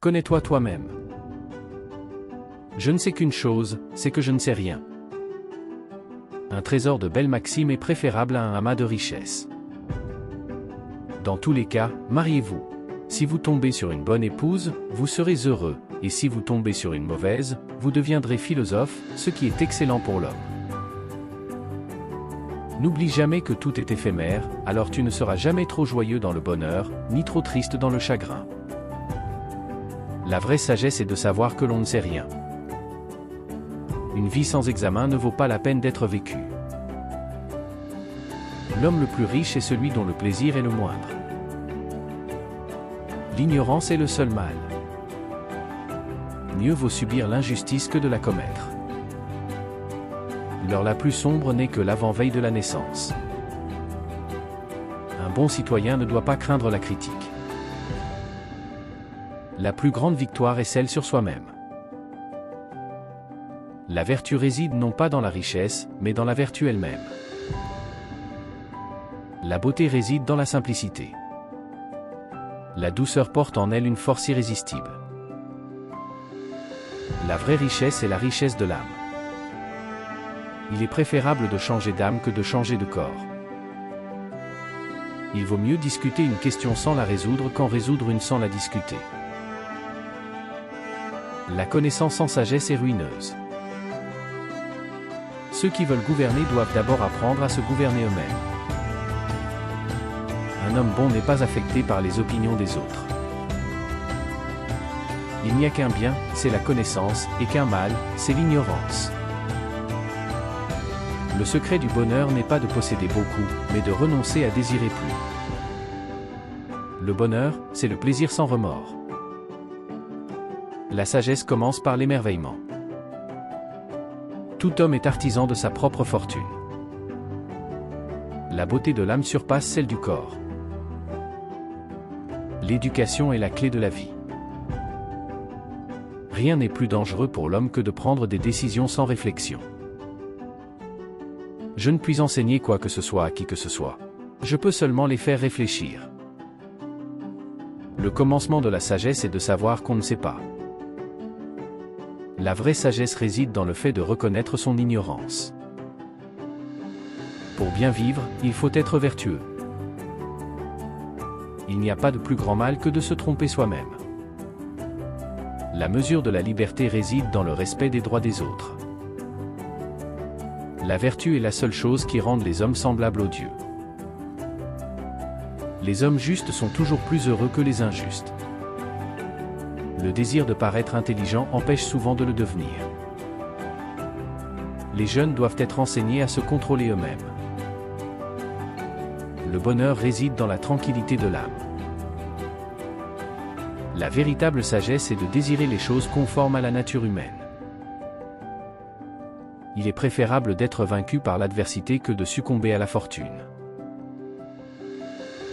Connais-toi toi-même. Je ne sais qu'une chose, c'est que je ne sais rien. Un trésor de belles maximes est préférable à un amas de richesses. Dans tous les cas, mariez-vous. Si vous tombez sur une bonne épouse, vous serez heureux, et si vous tombez sur une mauvaise, vous deviendrez philosophe, ce qui est excellent pour l'homme. N'oublie jamais que tout est éphémère, alors tu ne seras jamais trop joyeux dans le bonheur, ni trop triste dans le chagrin. La vraie sagesse est de savoir que l'on ne sait rien. Une vie sans examen ne vaut pas la peine d'être vécue. L'homme le plus riche est celui dont le plaisir est le moindre. L'ignorance est le seul mal. Mieux vaut subir l'injustice que de la commettre. L'heure la plus sombre n'est que l'avant-veille de la naissance. Un bon citoyen ne doit pas craindre la critique. La plus grande victoire est celle sur soi-même. La vertu réside non pas dans la richesse, mais dans la vertu elle-même. La beauté réside dans la simplicité. La douceur porte en elle une force irrésistible. La vraie richesse est la richesse de l'âme. Il est préférable de changer d'âme que de changer de corps. Il vaut mieux discuter une question sans la résoudre qu'en résoudre une sans la discuter. La connaissance sans sagesse est ruineuse. Ceux qui veulent gouverner doivent d'abord apprendre à se gouverner eux-mêmes. Un homme bon n'est pas affecté par les opinions des autres. Il n'y a qu'un bien, c'est la connaissance, et qu'un mal, c'est l'ignorance. Le secret du bonheur n'est pas de posséder beaucoup, mais de renoncer à désirer plus. Le bonheur, c'est le plaisir sans remords. La sagesse commence par l'émerveillement. Tout homme est artisan de sa propre fortune. La beauté de l'âme surpasse celle du corps. L'éducation est la clé de la vie. Rien n'est plus dangereux pour l'homme que de prendre des décisions sans réflexion. Je ne puis enseigner quoi que ce soit à qui que ce soit. Je peux seulement les faire réfléchir. Le commencement de la sagesse est de savoir qu'on ne sait pas. La vraie sagesse réside dans le fait de reconnaître son ignorance. Pour bien vivre, il faut être vertueux. Il n'y a pas de plus grand mal que de se tromper soi-même. La mesure de la liberté réside dans le respect des droits des autres. La vertu est la seule chose qui rende les hommes semblables aux dieux. Les hommes justes sont toujours plus heureux que les injustes. Le désir de paraître intelligent empêche souvent de le devenir. Les jeunes doivent être enseignés à se contrôler eux-mêmes. Le bonheur réside dans la tranquillité de l'âme. La véritable sagesse est de désirer les choses conformes à la nature humaine. Il est préférable d'être vaincu par l'adversité que de succomber à la fortune.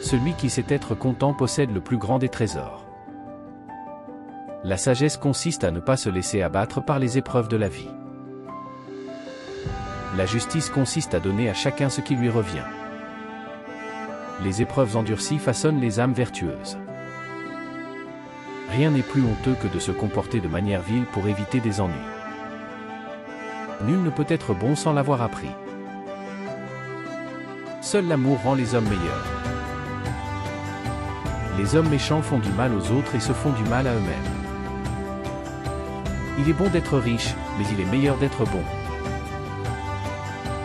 Celui qui sait être content possède le plus grand des trésors. La sagesse consiste à ne pas se laisser abattre par les épreuves de la vie. La justice consiste à donner à chacun ce qui lui revient. Les épreuves endurcies façonnent les âmes vertueuses. Rien n'est plus honteux que de se comporter de manière vile pour éviter des ennuis. Nul ne peut être bon sans l'avoir appris. Seul l'amour rend les hommes meilleurs. Les hommes méchants font du mal aux autres et se font du mal à eux-mêmes. Il est bon d'être riche, mais il est meilleur d'être bon.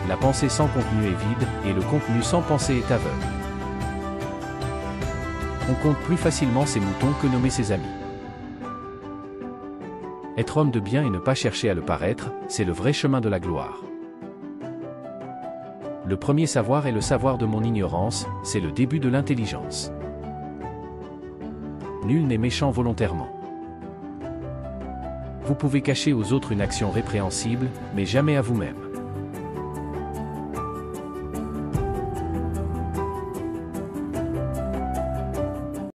La pensée sans contenu est vide, et le contenu sans pensée est aveugle. On compte plus facilement ses moutons que nommer ses amis. Être homme de bien et ne pas chercher à le paraître, c'est le vrai chemin de la gloire. Le premier savoir est le savoir de mon ignorance, c'est le début de l'intelligence. Nul n'est méchant volontairement. Vous pouvez cacher aux autres une action répréhensible, mais jamais à vous-même.